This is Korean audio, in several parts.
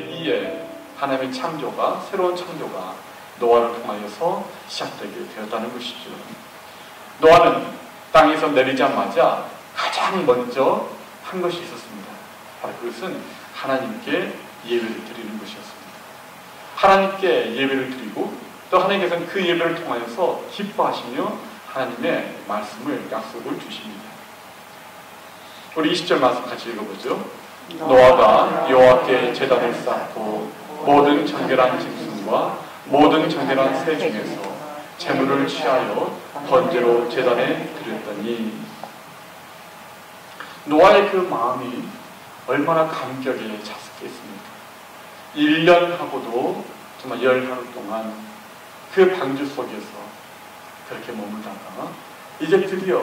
제2의 하나님의 창조가, 새로운 창조가 노아를 통하여서 시작되게 되었다는 것이죠. 노아는 땅에서 내리자마자 가장 먼저 한 것이 있었습니다. 바로 그것은 하나님께 예배를 드리는 것이었습니다. 하나님께 예배를 드리고 또 하나님께서는 그 예배를 통하여서 기뻐하시며 하나님의 말씀을, 약속을 주십니다. 우리 20절 말씀 같이 읽어보죠. 노아가 여호와께 제단을 쌓고 모든 정결한 짐승과 모든 정결한 새 중에서 제물을 취하여 번제로 제단에 드렸더니, 노아의 그 마음이 얼마나 감격에 찼겠습니까? 1년하고도 정말 10하루 동안 그 방주 속에서 그렇게 머물다가 이제 드디어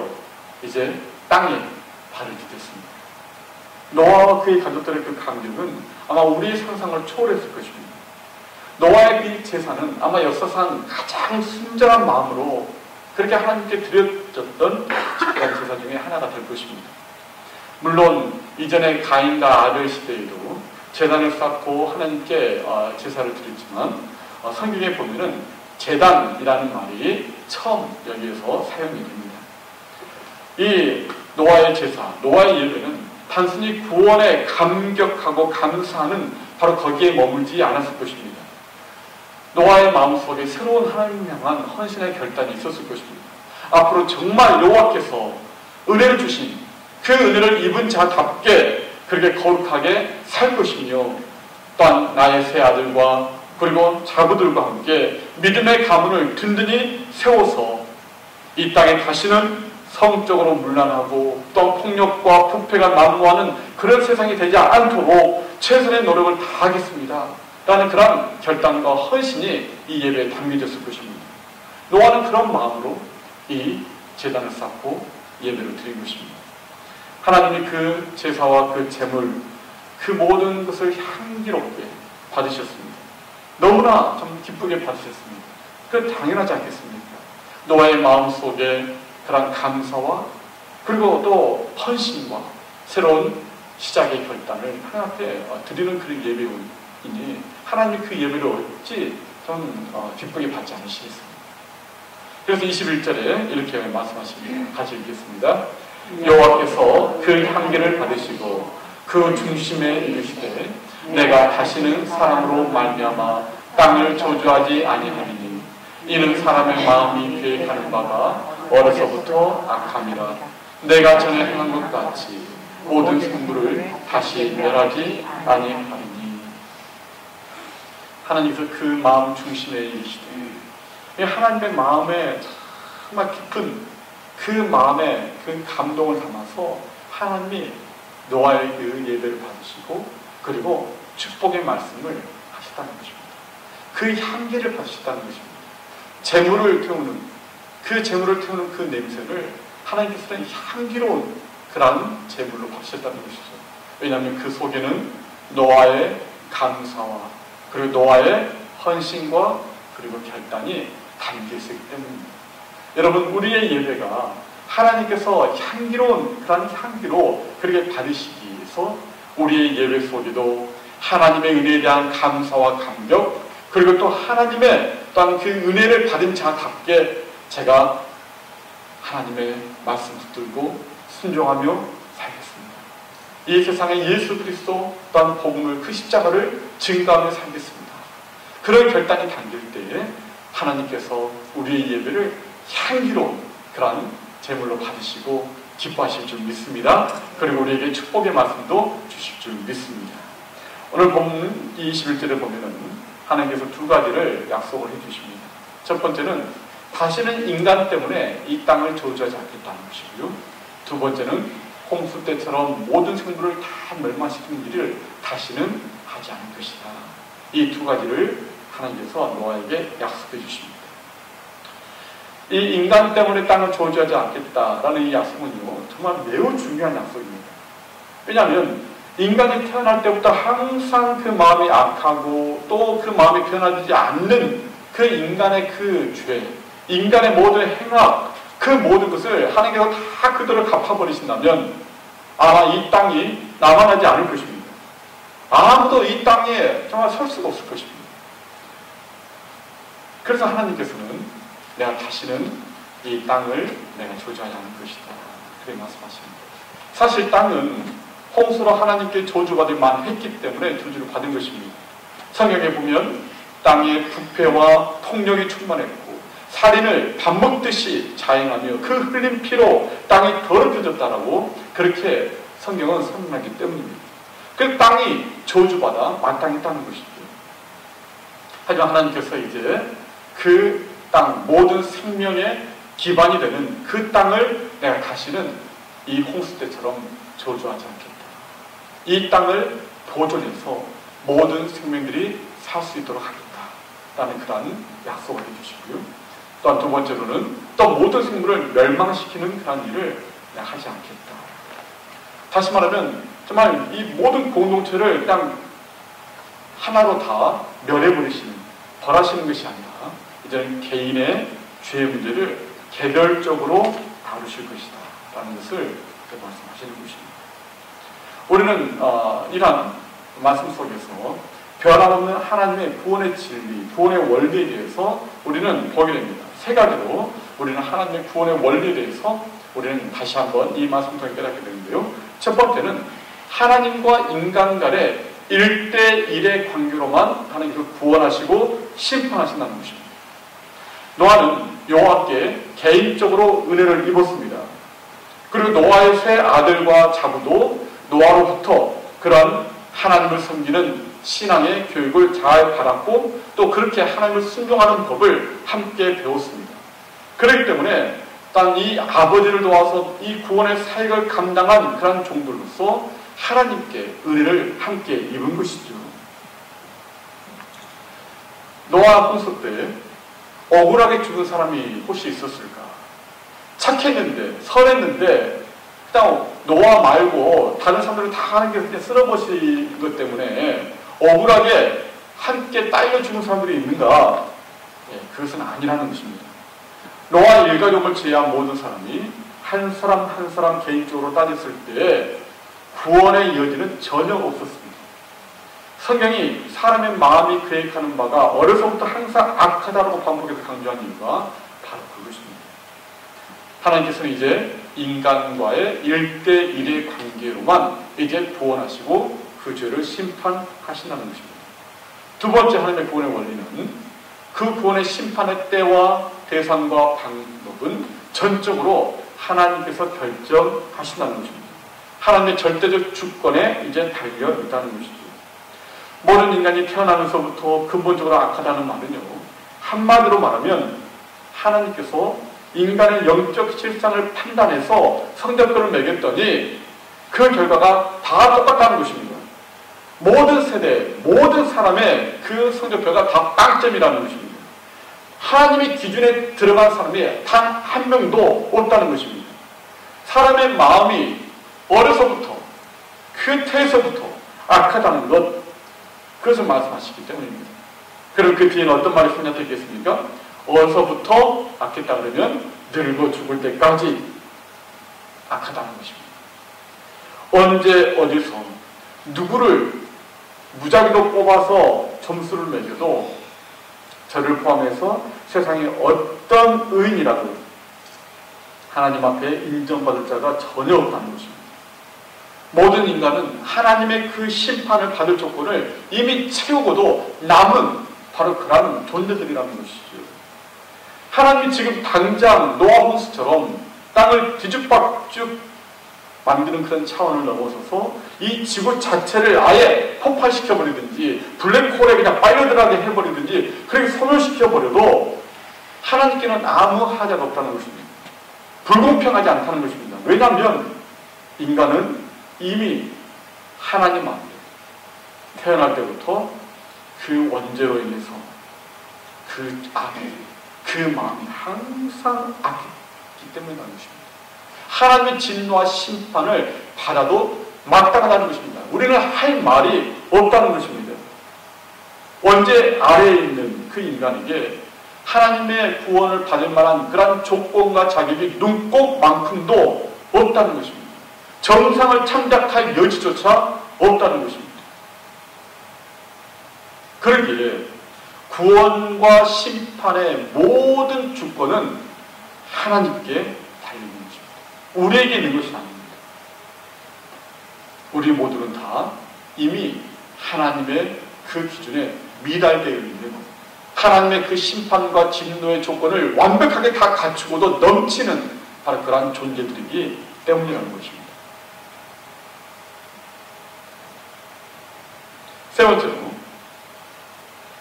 이제 땅에 발을 디뎠습니다. 노아와 그의 가족들의 그 감격은 아마 우리의 상상을 초월했을 것입니다. 노아의 그 제사는 아마 역사상 가장 순전한 마음으로 그렇게 하나님께 드려졌던 작은 제사 중에 하나가 될 것입니다. 물론 이전에 가인과 아벨 시대에도 제단을 쌓고 하나님께 제사를 드렸지만 성경에 보면은 제단이라는 말이 처음 여기에서 사용이 됩니다. 이 노아의 제사, 노아의 예배는 단순히 구원에 감격하고 감사하는 바로 거기에 머물지 않았을 것입니다. 노아의 마음속에 새로운 하나님을 향한 헌신의 결단이 있었을 것입니다. 앞으로 정말 여호와께서 은혜를 주신 그 은혜를 입은 자답게 그렇게 거룩하게 살 것이며, 또한 나의 세 아들과 그리고 자부들과 함께 믿음의 가문을 든든히 세워서 이 땅에 다시는 성적으로 문란하고 또 폭력과 부패가 난무하는 그런 세상이 되지 않도록 최선의 노력을 다하겠습니다 라는 그런 결단과 헌신이 이 예배에 담겨졌을 것입니다. 노아는 그런 마음으로 이 제단을 쌓고 예배를 드린 것입니다. 하나님이 그 제사와 그 제물, 그 모든 것을 향기롭게 받으셨습니다. 너무나 좀 기쁘게 받으셨습니다. 그건 당연하지 않겠습니까? 노아의 마음속에 그런 감사와 그리고 또 헌신과 새로운 시작의 결단을 하나님 앞에 드리는 그런 예배이니 하나님이 그 예배를 어찌 좀 기쁘게 받지 않으시겠습니까? 그래서 21절에 이렇게 말씀하십니다. 같이 읽겠습니다. 여호와께서 그 향기를 받으시고 그 중심에 이르시되 내가 다시는 사람으로 말미암아 땅을 저주하지 아니하리니 이는 사람의 마음이 계획하는 바가 어려서부터 악함이라. 내가 전에 행한 것 같이 모든 생물을 다시 멸하지 아니하리니. 하나님께서 그 마음 중심에 이르시되 하나님의 마음에 정말 깊은 그 마음에 그 감동을 담아서 하나님이 노아의 그 예배를 받으시고 그리고 축복의 말씀을 하셨다는 것입니다. 그 향기를 받으셨다는 것입니다. 재물을 태우는 그 냄새를 하나님께서는 향기로운 그런 재물로 받으셨다는 것이죠. 왜냐하면 그 속에는 노아의 감사와 그리고 노아의 헌신과 그리고 결단이 담겨 있기 때문입니다. 여러분, 우리의 예배가 하나님께서 향기로운 그런 향기로 그렇게 받으시기 위해서 우리의 예배 속에도 하나님의 은혜에 대한 감사와 감격, 그리고 또 하나님의 또한 그 은혜를 받은 자답게 제가 하나님의 말씀 붙들고 순종하며 살겠습니다. 이 세상에 예수 그리스도 또한 복음을, 그 십자가를 증거하며 살겠습니다. 그런 결단이 담길 때에 하나님께서 우리의 예배를 향기로운 그런 제물로 받으시고 기뻐하실 줄 믿습니다. 그리고 우리에게 축복의 말씀도 주실 줄 믿습니다. 오늘 본문 21절에 보면은 하나님께서 두 가지를 약속을 해주십니다. 첫 번째는 다시는 인간 때문에 이 땅을 저주하지 않겠다는 것이고요. 두 번째는 홍수 때처럼 모든 생물을 다 멸망시키는 일을 다시는 하지 않을 것이다. 이 두 가지를 하나님께서 노아에게 약속해 주십니다. 이 인간 때문에 땅을 저주하지 않겠다라는 이 약속은요, 정말 매우 중요한 약속입니다. 왜냐하면 인간이 태어날 때부터 항상 그 마음이 악하고 또 그 마음이 변화되지 않는 그 인간의 그 죄, 인간의 모든 행악, 그 모든 것을 하나님께서 다 그대로 갚아버리신다면 아마 이 땅이 남아나지 않을 것입니다. 아무도 이 땅에 정말 설 수가 없을 것입니다. 그래서 하나님께서는 내가 다시는 이 땅을 내가 저주하지 않을 것이다, 그렇게 말씀하십니다. 사실 땅은 홍수로 하나님께 저주받을만 했기 때문에 저주를 받은 것입니다. 성경에 보면 땅에 부패와 폭력이 충만했고 살인을 밥 먹듯이 자행하며 그 흘린 피로 땅이 더럽혀졌다라고 그렇게 성경은 선언하기 때문입니다. 그 땅이 저주받아 마땅했다는 것이죠. 하지만 하나님께서 이제 그 땅, 모든 생명의 기반이 되는 그 땅을 내가 다시는 이 홍수 때처럼 저주하지 않겠다. 이 땅을 보존해서 모든 생명들이 살 수 있도록 하겠다라는 그러한 약속을 해주시고요. 또한 두 번째로는 또 모든 생물을 멸망시키는 그런 일을 내가 하지 않겠다. 다시 말하면 정말 이 모든 공동체를 그냥 하나로 다 멸해버리시는, 벌하시는 것이 아니라 이제는 개인의 죄의 문제를 개별적으로 다루실 것이다 라는 것을 말씀하시는 것입니다. 우리는 이러한 말씀 속에서 변함없는 하나님의 구원의 진리, 구원의 원리에 대해서 우리는 보게 됩니다. 세 가지로 우리는 하나님의 구원의 원리에 대해서 우리는 다시 한번 이 말씀 통해 깨닫게 되는데요. 첫 번째는 하나님과 인간 간의 1대1의 관계로만 하나님께서 구원하시고 심판하신다는 것입니다. 노아는 여호와께 개인적으로 은혜를 입었습니다. 그리고 노아의 세 아들과 자부도 노아로부터 그런 하나님을 섬기는 신앙의 교육을 잘 받았고 또 그렇게 하나님을 순종하는 법을 함께 배웠습니다. 그렇기 때문에 단 이 아버지를 도와서 이 구원의 사역을 감당한 그런 종들로서 하나님께 은혜를 함께 입은 것이죠. 노아 홍수 때 억울하게 죽은 사람이 혹시 있었을까? 착했는데, 선했는데 그냥 노아 말고 다른 사람들은 다 하는 게 그냥 쓸어버린 것 때문에 억울하게 함께 딸려 죽은 사람들이 있는가? 그것은 아니라는 것입니다. 노아 일가족을 제외한 모든 사람이 한 사람 한 사람 개인적으로 따졌을 때 구원의 여지는 전혀 없었습니다. 성경이 사람의 마음이 계획하는 바가 어려서부터 항상 악하다라고 반복해서 강조한 이유가 바로 그것입니다. 하나님께서는 이제 인간과의 1대1의 관계로만 이제 구원하시고 그 죄를 심판하신다는 것입니다. 두 번째 하나님의 구원의 원리는 그 구원의 심판의 때와 대상과 방법은 전적으로 하나님께서 결정하신다는 것입니다. 하나님의 절대적 주권에 이제 달려 있다는 것이죠. 모든 인간이 태어나면서부터 근본적으로 악하다는 말은요, 한마디로 말하면 하나님께서 인간의 영적 실상을 판단해서 성적표를 매겼더니 그 결과가 다 똑같다는 것입니다. 모든 세대, 모든 사람의 그 성적표가 다 빵점이라는 것입니다. 하나님의 기준에 들어간 사람이 단 한 명도 없다는 것입니다. 사람의 마음이 어려서부터, 그 태에서부터 악하다는 것, 그것을 말씀하시기 때문입니다. 그럼 그 뒤에는 어떤 말이 생략되어 있겠습니까? 어려서부터 악했다 그러면 늙어 죽을 때까지 악하다는 것입니다. 언제 어디서 누구를 무작위로 뽑아서 점수를 매겨도 저를 포함해서 세상의 어떤 의인이라도 하나님 앞에 인정받을 자가 전혀 없다는 것입니다. 모든 인간은 하나님의 그 심판을 받을 조건을 이미 채우고도 남은 바로 그런 존재들이라는 것이죠. 하나님이 지금 당장 노아 홍수처럼 땅을 뒤죽박죽 만드는 그런 차원을 넘어서서 이 지구 자체를 아예 폭발시켜버리든지 블랙홀에 그냥 빨려들어가게 해버리든지 그렇게 소멸시켜버려도 하나님께는 아무 하자가 없다는 것입니다. 불공평하지 않다는 것입니다. 왜냐하면 인간은 이미 하나님 앞에 태어날 때부터 그 원죄로 인해서 그 악이, 그 마음이 항상 악했기 때문이라는 것입니다. 하나님의 진노와 심판을 받아도 마땅하다는 것입니다. 우리는 할 말이 없다는 것입니다. 원죄 아래에 있는 그 인간에게 하나님의 구원을 받을 만한 그런 조건과 자격이 눈꼽만큼도 없다는 것입니다. 정상을 참작할 여지조차 없다는 것입니다. 그러기에 구원과 심판의 모든 주권은 하나님께 달린 것입니다. 우리에게 있는 것이 아닙니다. 우리 모두는 다 이미 하나님의 그 기준에 미달되어 있는, 하나님의 그 심판과 진노의 조건을 완벽하게 다 갖추고도 넘치는 바로 그러한 존재들이기 때문이라는 것입니다. 세 번째로,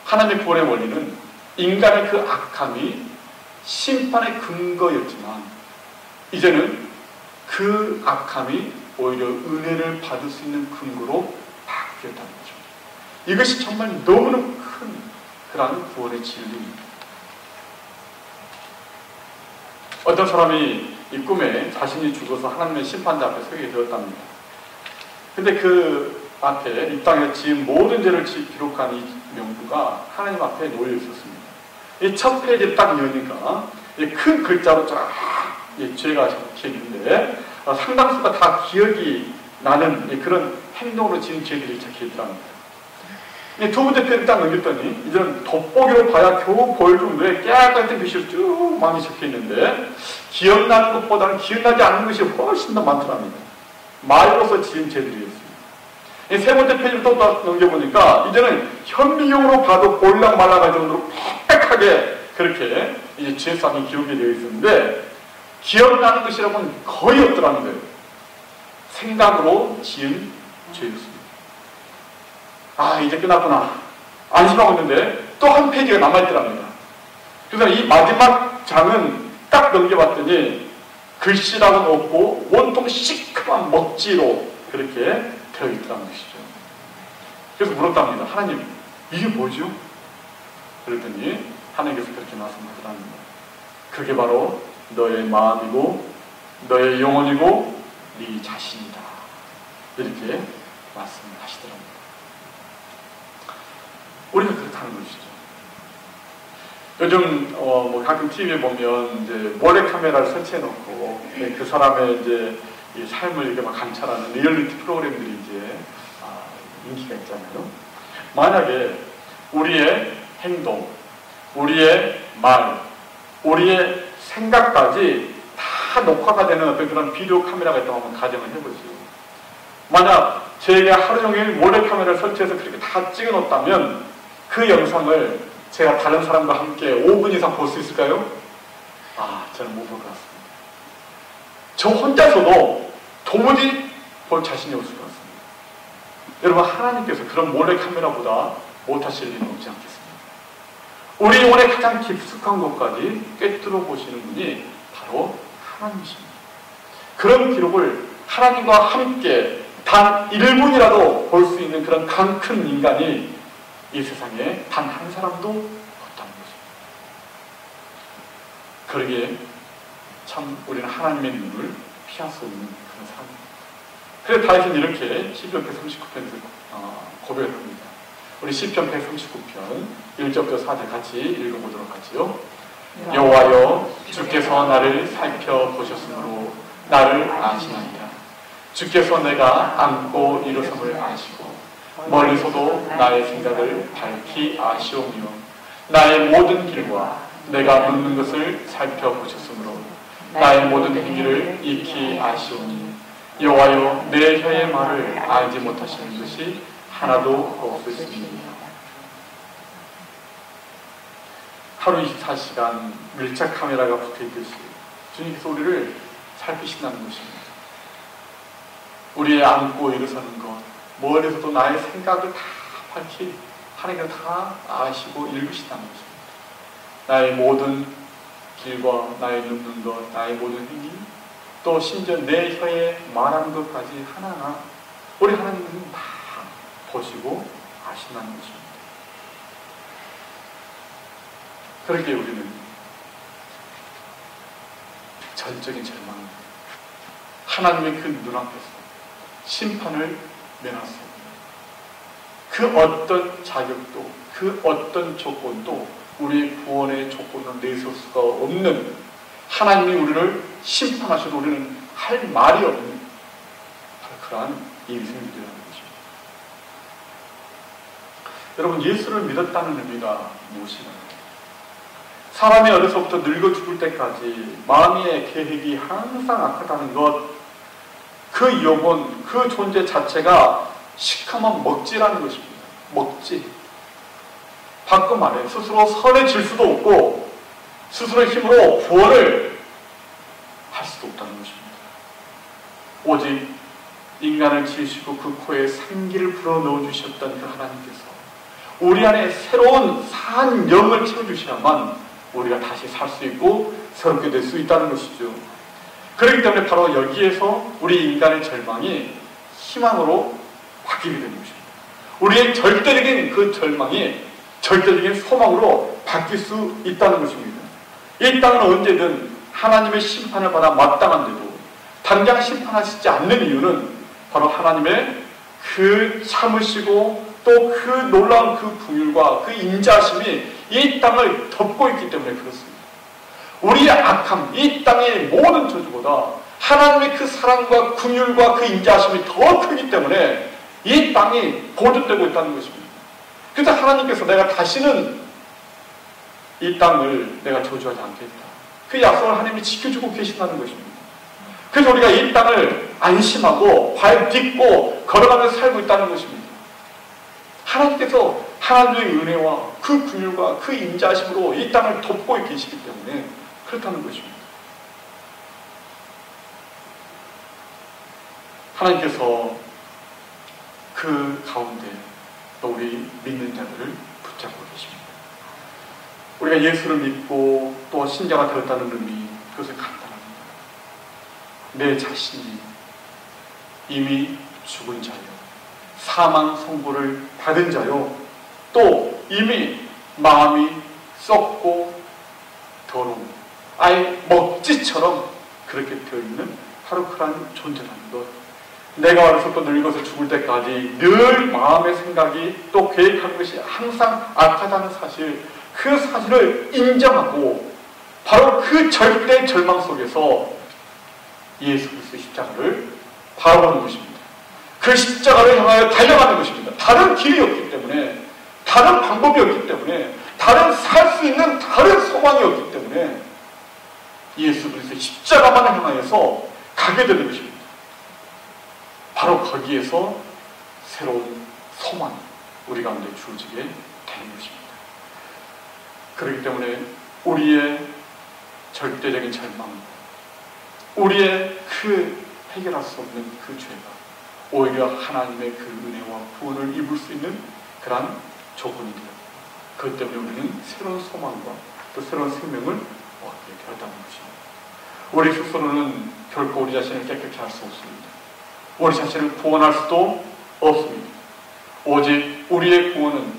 하나님의 구원의 원리는 인간의 그 악함이 심판의 근거였지만 이제는 그 악함이 오히려 은혜를 받을 수 있는 근거로 바뀌었다는 거죠. 이것이 정말 너무너무 큰 그런 구원의 진리입니다. 어떤 사람이 이 꿈에 자신이 죽어서 하나님의 심판자 앞에 서게 되었답니다. 근데 그 앞에 이 땅에 지은 모든 죄를 기록한 이 명부가 하나님 앞에 놓여 있었습니다. 이 첫 페이지를 딱 여니까 큰 글자로 쫙 죄가 적혀 있는데 상당수가 다 기억이 나는 그런 행동으로 지은 죄들이 적혀 있더랍니다. 두 번째 페이지를 딱 넘겼더니 이제는 돋보기로 봐야 겨우 보일 정도의 깨끗한 글씨로 쭉 많이 적혀 있는데 기억나는 것보다는 기억나지 않는 것이 훨씬 더 많더랍니다. 말로서 지은 죄들이었습니다. 세 번째 페이지를 또 넘겨보니까 이제는 현미경으로 봐도 보일랑 말랑할 정도로 빽빽하게 그렇게 이제 죄상이 기록이 되어 있었는데 기억나는 것이라고는 거의 없더라는 거예요. 생각으로 지은 죄였습니다. 아, 이제 끝났구나. 안심하고 있는데 또 한 페이지가 남아있더랍니다. 그래서 이 마지막 장은 딱 넘겨봤더니 글씨라고는 없고 온통 시큼한 먹지로 그렇게 되어 있더라는 것이죠. 그래서 물었답니다. 하나님, 이게 뭐죠? 그랬더니 하나님께서 그렇게 말씀하더랍니다. 그게 바로 너의 마음이고 너의 영혼이고 네 자신이다. 이렇게 말씀하시더랍니다. 우리가 그렇다는 것이죠. 요즘 뭐 가끔 TV에 보면 이제 몰래 카메라를 설치해 놓고 그 사람의 이제 이 삶을 이렇게 막 관찰하는 리얼리티 프로그램들이 이제 인기가 있잖아요. 만약에 우리의 행동, 우리의 말, 우리의 생각까지 다 녹화가 되는 어떤 그런 비디오 카메라가 있다고 한번 가정을 해보죠. 만약 제가 하루 종일 몰래 카메라를 설치해서 그렇게 다 찍어 놓았다면 그 영상을 제가 다른 사람과 함께 5분 이상 볼 수 있을까요? 저는 못 볼 것 같습니다. 저 혼자서도 도무지 볼 자신이 없을 것 같습니다. 여러분, 하나님께서 그런 몰래 카메라보다 못하실 일은 없지 않겠습니까? 우리 영혼의 가장 깊숙한 것까지 꿰뚫어 보시는 분이 바로 하나님이십니다. 그런 기록을 하나님과 함께 단 1분이라도 볼 수 있는 그런 강 큰 인간이 이 세상에 단 한 사람도 없다는 것입니다. 그러기에 참 우리는 하나님의 눈을 피할 수 없는 그런 사람입니다. 그래서 다윗은 이렇게 시편 139편에서 고백을 합니다. 우리 시편 139편 1절부터 4절 같이 읽어보도록 하지요. 여호와여, 주께서 나를 살펴보셨으므로 나를 아시나이다. 주께서 내가 안고 일어섬을 아시고 멀리서도 나의 생각을 밝히 아시오며 나의 모든 길과 내가 묻는 것을 살펴보셨으므로 나의 모든 행위를 익히 아시오니 여호와여, 내 혀의 말을 알지 못하시는 것이 하나도 없으십니다. 하루 24시간 밀착 카메라가 붙어있듯이 주님께서 우리를 살피신다는 것입니다. 우리의 안고 일어서는 것, 멀리서도 나의 생각을 다 밝히 하나님께서 다 아시고 읽으신다는 것입니다. 나의 모든 길과 나의 눕는 것, 나의 모든 행위, 또 심지어 내 혀에 말하는 것까지 하나하나 우리 하나님은 다 보시고 아신다는 것입니다. 그러기에 우리는 전적인 절망입니다. 하나님의 그 눈앞에서 심판을 면할 수 없는 그 어떤 자격도 그 어떤 조건도 우리의 구원의 조건으로 내세울 수가 없는 하나님이 우리를 심판하셔도 우리는 할 말이 없는 바로 그러한 인생들이라는 것입니다. 여러분, 예수를 믿었다는 의미가 무엇인가요? 사람이 어려서부터 늙어 죽을 때까지 마음의 계획이 항상 악하다는 것, 그 영혼, 그 존재 자체가 시커먼 먹지라는 것입니다. 먹지. 바꿔 말해, 스스로 선해질 수도 없고 스스로의 힘으로 구원을 할 수도 없다는 것입니다. 오직 인간을 지으시고 그 코에 생기를 불어넣어 주셨던 그 하나님께서 우리 안에 새로운 산 영을 채워주셔야만 우리가 다시 살 수 있고 새롭게 될 수 있다는 것이죠. 그렇기 때문에 바로 여기에서 우리 인간의 절망이 희망으로 바뀌게 되는 것입니다. 우리의 절대적인 그 절망이 절대적인 소망으로 바뀔 수 있다는 것입니다. 이 땅은 언제든 하나님의 심판을 받아 마땅한데도 당장 심판하시지 않는 이유는 바로 하나님의 그 참으시고 또 그 놀라운 그 긍휼과 그 인자하심이 이 땅을 덮고 있기 때문에 그렇습니다. 우리의 악함, 이 땅의 모든 저주보다 하나님의 그 사랑과 긍휼과 그 인자하심이 더 크기 때문에 이 땅이 보존되고 있다는 것입니다. 그래서 하나님께서 내가 다시는 이 땅을 내가 저주하지 않겠다, 그 약속을 하나님이 지켜주고 계신다는 것입니다. 그래서 우리가 이 땅을 안심하고 발 딛고 걸어가면서 살고 있다는 것입니다. 하나님께서 하나님의 은혜와 그 긍휼과 그 인자하심으로 이 땅을 덮고 계시기 때문에 그렇다는 것입니다. 하나님께서 그 가운데 또 우리 믿는 자들을 붙잡고 계십니다. 우리가 예수를 믿고 또 신자가 되었다는 의미, 그것은 간단합니다. 내 자신이 이미 죽은 자요, 사망 선고를 받은 자요, 또 이미 마음이 썩고 더러운 아예 먹지처럼 그렇게 되어 있는 바로 그런 존재라는 것. 내가 어려서부터 늙어서 죽을 때까지 늘 마음의 생각이 또 계획하는 것이 항상 악하다는 사실, 그 사실을 인정하고 바로 그 절대 절망 속에서 예수 그리스도의 십자가를 바라보는 것입니다. 그 십자가를 향하여 달려가는 것입니다. 다른 길이 없기 때문에, 다른 방법이 없기 때문에, 다른 살 수 있는 다른 소망이 없기 때문에 예수 그리스도의 십자가만을 향하여서 가게 되는 것입니다. 바로 거기에서 새로운 소망이 우리 가운데 주어지게 되는 것입니다. 그렇기 때문에 우리의 절대적인 절망, 우리의 그 해결할 수 없는 그 죄가 오히려 하나님의 그 은혜와 구원을 입을 수 있는 그러한 조건이 되었고, 그것 때문에 우리는 새로운 소망과 또 새로운 생명을 얻게 되었다는 것입니다. 우리 스스로는 결코 우리 자신을 깨끗게 할 수 없습니다. 우리 자신을 구원할 수도 없습니다. 오직 우리의 구원은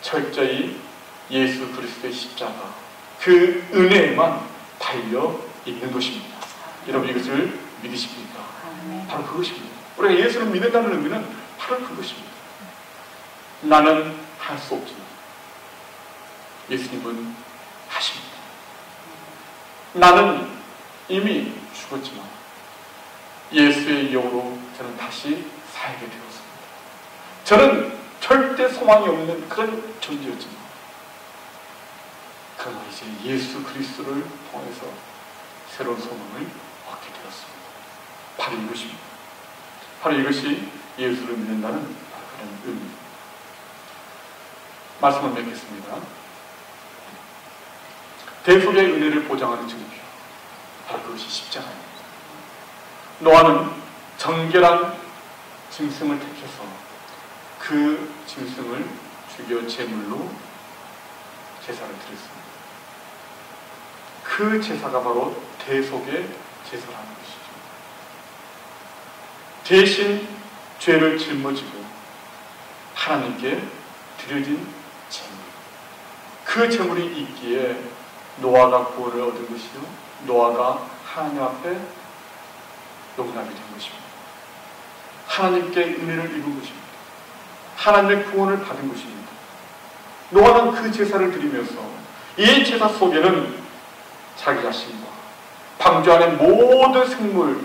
철저히 예수 그리스도의 십자가, 그 은혜에만 달려 있는 것입니다. 여러분, 이것을 믿으십니까? 바로 그것입니다. 우리가 예수를 믿는다는 의미는 바로 그것입니다. 나는 할 수 없지만 예수님은 하십니다. 나는 이미 죽었지만 예수의 영으로 저는 다시 살게 되었습니다. 저는 절대 소망이 없는 그런 존재였지만 그러나 이제 예수 그리스도를 통해서 새로운 소망을 얻게 되었습니다. 바로 이것입니다. 바로 이것이 예수를 믿는다는 그런 의미입니다. 말씀을 맺겠습니다. 대속의 은혜를 보장하는 증표, 바로 그것이 십자가입니다. 노아는 정결한 짐승을 택해서 그 짐승을 죽여 제물로 제사를 드렸습니다. 그 제사가 바로 대속의 제사라는 것이죠. 대신 죄를 짊어지고 하나님께 드려진 제물, 그 제물이 있기에 노아가 구원을 얻은 것이요, 노아가 하나님 앞에 용납이 된 것입니다. 하나님께 은혜를 입은 것입니다. 하나님의 구원을 받은 것입니다. 노아는 그 제사를 드리면서 이 제사 속에는 자기 자신과 방주 안의 모든 생물,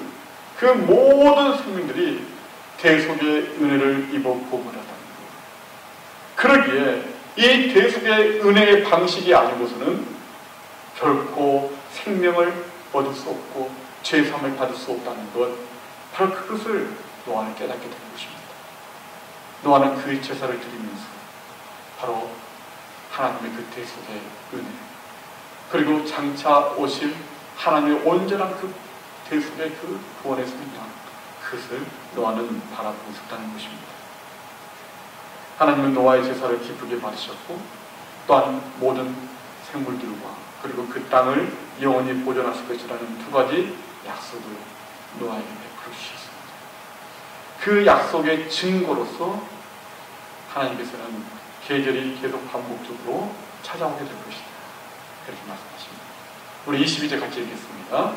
그 모든 생명들이 대속의 은혜를 입어 보물하다는 것, 그러기에 이 대속의 은혜의 방식이 아니고서는 결코 생명을 얻을 수 없고 죄사함을 받을 수 없다는 것, 바로 그것을 노아는 깨닫게 된 것입니다. 노아는 그 제사를 드리면서 바로 하나님의 그 대속의 은혜, 그리고 장차 오실 하나님의 온전한 그 대속의 그 구원의 성령, 그것을 노아는 바라보고 있었다는 것입니다. 하나님은 노아의 제사를 기쁘게 받으셨고 또한 모든 생물들과 그리고 그 땅을 영원히 보존하실 것이라는 두 가지 약속을 노아에게 베풀어 주셨습니다. 그 약속의 증거로서 하나님께서는 계절이 계속 반복적으로 찾아오게 될 것이다, 그렇게 말씀하십니다. 우리 22절 같이 읽겠습니다.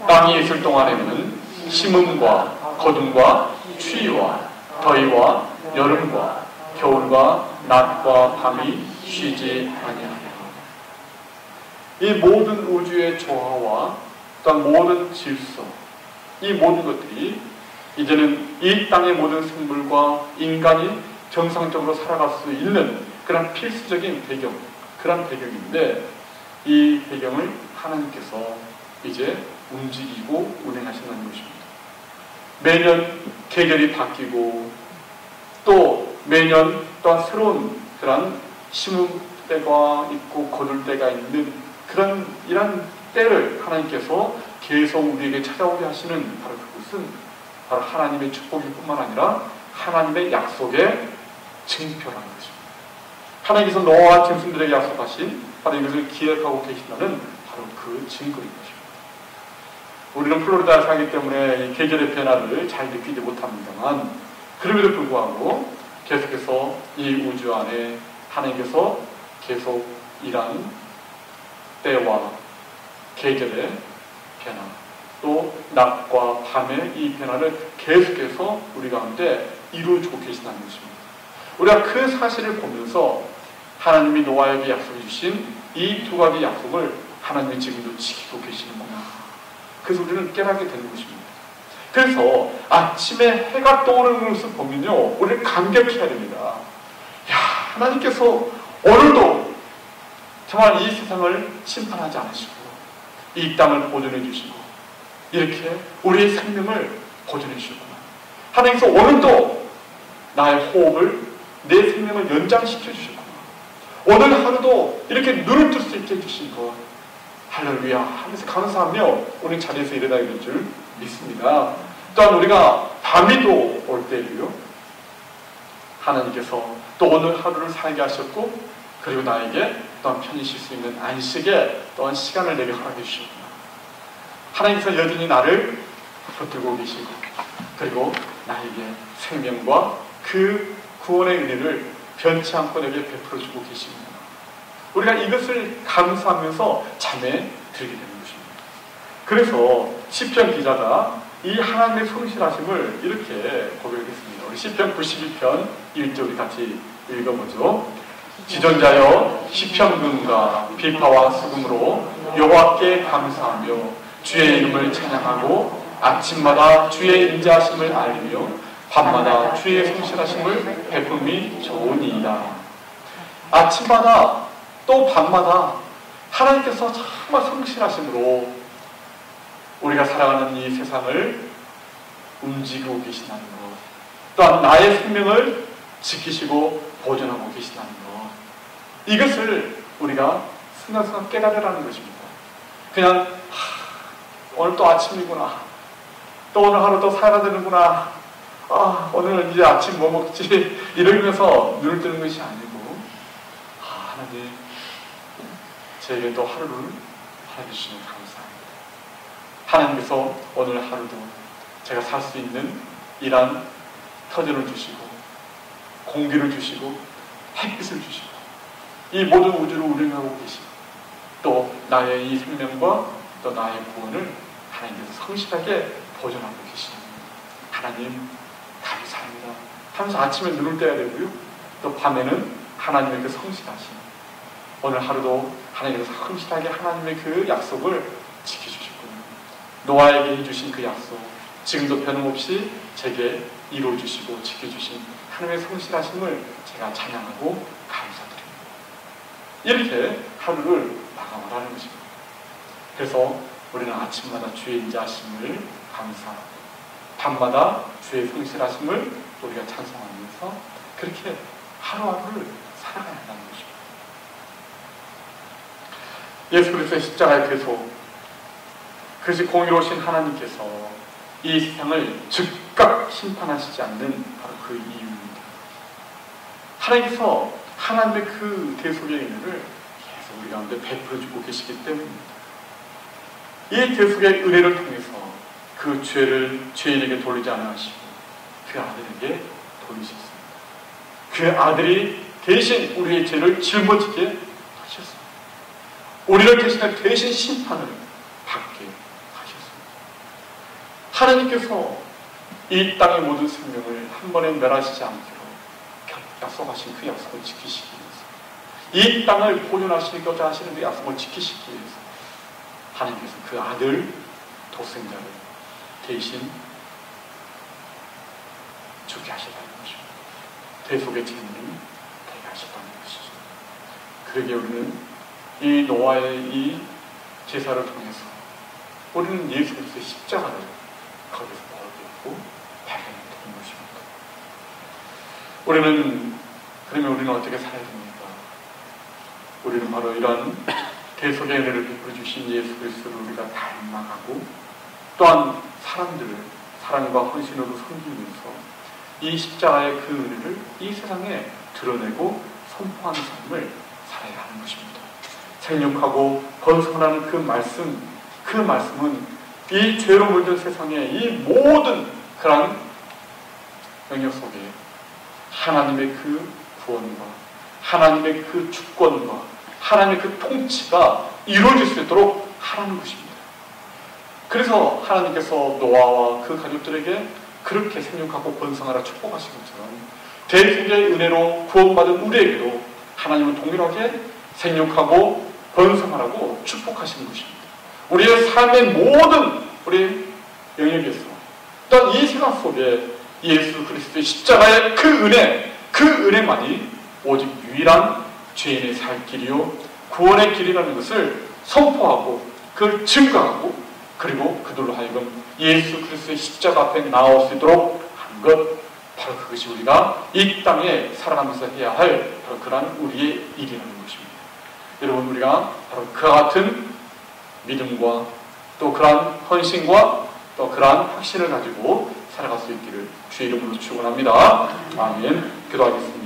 땅이 있을 동안에는 심음과 거둠과 추위와 더위와 여름과 겨울과 낮과 밤이 쉬지 아니하리라. 이 모든 우주의 조화와 또한 모든 질서, 이 모든 것들이 이제는 이 땅의 모든 생물과 인간이 정상적으로 살아갈 수 있는 그런 필수적인 배경, 그런 배경인데, 이 배경을 하나님께서 이제 움직이고 운행하신다는 것입니다. 매년 계절이 바뀌고 또 매년 또한 새로운 그런 심을 때가 있고 거둘 때가 있는 그런 이런 때를 하나님께서 계속 우리에게 찾아오게 하시는 바로 그것은 바로 하나님의 축복일 뿐만 아니라 하나님의 약속의 증표라는 것입니다. 하나님께서 노아와 짐승들에게 약속하신 바로 이것을 기억하고 계신다는 바로 그 증거인 것입니다. 우리는 플로리다에 살기 때문에 이 계절의 변화를 잘 느끼지 못합니다만, 그럼에도 불구하고 계속해서 이 우주 안에 하나님께서 계속 이러한 때와 계절의 변화, 또 낮과 밤의 이 변화를 계속해서 우리 가운데 이루어주고 계신다는 것입니다. 우리가 그 사실을 보면서 하나님이 노아에게 약속해 주신 이 두 가지 약속을 하나님이 지금도 지키고 계시는구나, 그래서 우리는 깨닫게 되는 것입니다. 그래서 아침에 해가 떠오르는 것을 보면요, 우리는 감격해야 됩니다. 야, 하나님께서 오늘도 정말 이 세상을 심판하지 않으시고 이 땅을 보존해 주시고 이렇게 우리의 생명을 보존해 주셨구나. 하나님께서 오늘도 나의 호흡을, 내 생명을 연장시켜 주셨구나. 오늘 하루도 이렇게 눈을 뜰 수 있게 해주신 것, 할렐루야 하면서 감사하며 오늘 자리에서 일어나게 될 줄 믿습니다. 또한 우리가 밤이도 올 때도요, 하나님께서 또 오늘 하루를 살게 하셨고 그리고 나에게 또한 편히 쉴 수 있는 안식의 또한 시간을 내게 허락해 주셨구나. 하나님께서 여전히 나를 붙들고 계시고 그리고 나에게 생명과 그 구원의 은혜를 변치 않고 내게 베풀어 주고 계십니다. 우리가 이것을 감사하면서 잠에 들게 되는 것입니다. 그래서 시편 기자가 이 하나님의 성실하심을 이렇게 고백했습니다. 우리 시편 92편 1절 우리 같이 읽어보죠. 지존자여 시편금과 비파와 수금으로 여호와께 감사하며 주의 이름을 찬양하고 아침마다 주의 인자하심을 알리며 밤마다 주의 성실하심을 베품이 좋으니이다. 아침마다 또 밤마다 하나님께서 정말 성실하심으로 우리가 살아가는 이 세상을 움직이고 계신다는 것, 또한 나의 생명을 지키시고 보존하고 계신다는 것, 이것을 우리가 순간순간 깨달으라는 것입니다. 그냥 오늘 또 아침이구나, 또 오늘 하루 또 살아야 되는구나, 오늘은 이제 아침 뭐 먹지, 이러면서 눈을 뜨는 것이 아니고, 하나님 저에게 또 하루를 해주시면 감사합니다. 하나님께서 오늘 하루도 제가 살 수 있는 이런 터전을 주시고 공기를 주시고 햇빛을 주시고 이 모든 우주를 운행하고 계시고 또 나의 이 생명과 또 나의 구원을 하나님께서 성실하게 보존하고 계십니다. 하나님 감사합니다 하면서 아침에 눈을 떼야 되고요, 또 밤에는 하나님의 그 성실하심, 오늘 하루도 하나님께서 성실하게 하나님의 그 약속을 지켜주셨군요. 노아에게 해주신 그 약속 지금도 변함없이 제게 이루어주시고 지켜주신 하나님의 성실하심을 제가 찬양하고 감사드립니다. 이렇게 하루를 마감을 하는 것입니다. 그래서 우리는 아침마다 주의 인자하심을 감사하고 밤마다 주의 성실하심을 우리가 찬송하면서 그렇게 하루하루를 살아가야 한다는 것입니다. 예수 그리스도의 십자가의 계속, 그것이 공의로우신 하나님께서 이 세상을 즉각 심판하시지 않는 바로 그 이유입니다. 하나님께서 하나님의 그 대속의 은혜를 계속 우리 가운데 베풀어주고 계시기 때문입니다. 이 대속의 은혜를 통해서 그 죄를 죄인에게 돌리지 않아 하시고 그 아들에게 돌리셨습니다. 그 아들이 대신 우리의 죄를 짊어지게 하셨습니다. 우리를 대신해 대신 심판을 받게 하셨습니다. 하나님께서 이 땅의 모든 생명을 한 번에 멸하시지 않기로 약속하신 그 약속을 지키시기 위해서, 이 땅을 보존하시고자 하시는 그 약속을 지키시기 위해서 하나님께서 그 아들 독생자를 대신 죽게 하셨다는 것입니다. 대속의 재물이 되게 하셨다는 것이죠. 그러기에 우리는 이 노아의 이 제사를 통해서 우리는 예수 그리스도의 십자가를 거기서 보았고 발견했던 것입니다. 그러면 우리는 어떻게 살아야 됩니까? 우리는 바로 이런 대속의 은혜를 베풀어 주신 예수 그리스도를 우리가 닮아가고 또한 사람들을 사랑과 헌신으로 섬기면서 이 십자가의 그 은혜를 이 세상에 드러내고 선포하는 삶을 살아야 하는 것입니다. 생육하고 번성하는 그 말씀은 이 죄로 물든 세상의 이 모든 그런 영역 속에 하나님의 그 구원과 하나님의 그 주권과 하나님의 그 통치가 이루어질 수 있도록 하라는 것입니다. 그래서 하나님께서 노아와 그 가족들에게 그렇게 생육하고 번성하라 축복하신 것처럼 대속의 은혜로 구원받은 우리에게도 하나님은 동일하게 생육하고 번성하라고 축복하시는 것입니다. 우리의 삶의 모든 우리 영역에서 또한 이 세상 속에 예수 그리스도의 십자가의 그 은혜만이 오직 유일한 죄인의 살 길이요 구원의 길이라는 것을 선포하고 그걸 증거하고 그리고 그들로 하여금 예수 그리스도의 십자가 앞에 나올 수 있도록 하는 것, 바로 그것이 우리가 이 땅에 살아가면서 해야 할 바로 그러한 우리의 일이라는 것입니다. 여러분, 우리가 바로 그와 같은 믿음과 또 그러한 헌신과 또 그러한 확신을 가지고 살아갈 수 있기를 주의 이름으로 축원합니다. 아멘. 기도하겠습니다.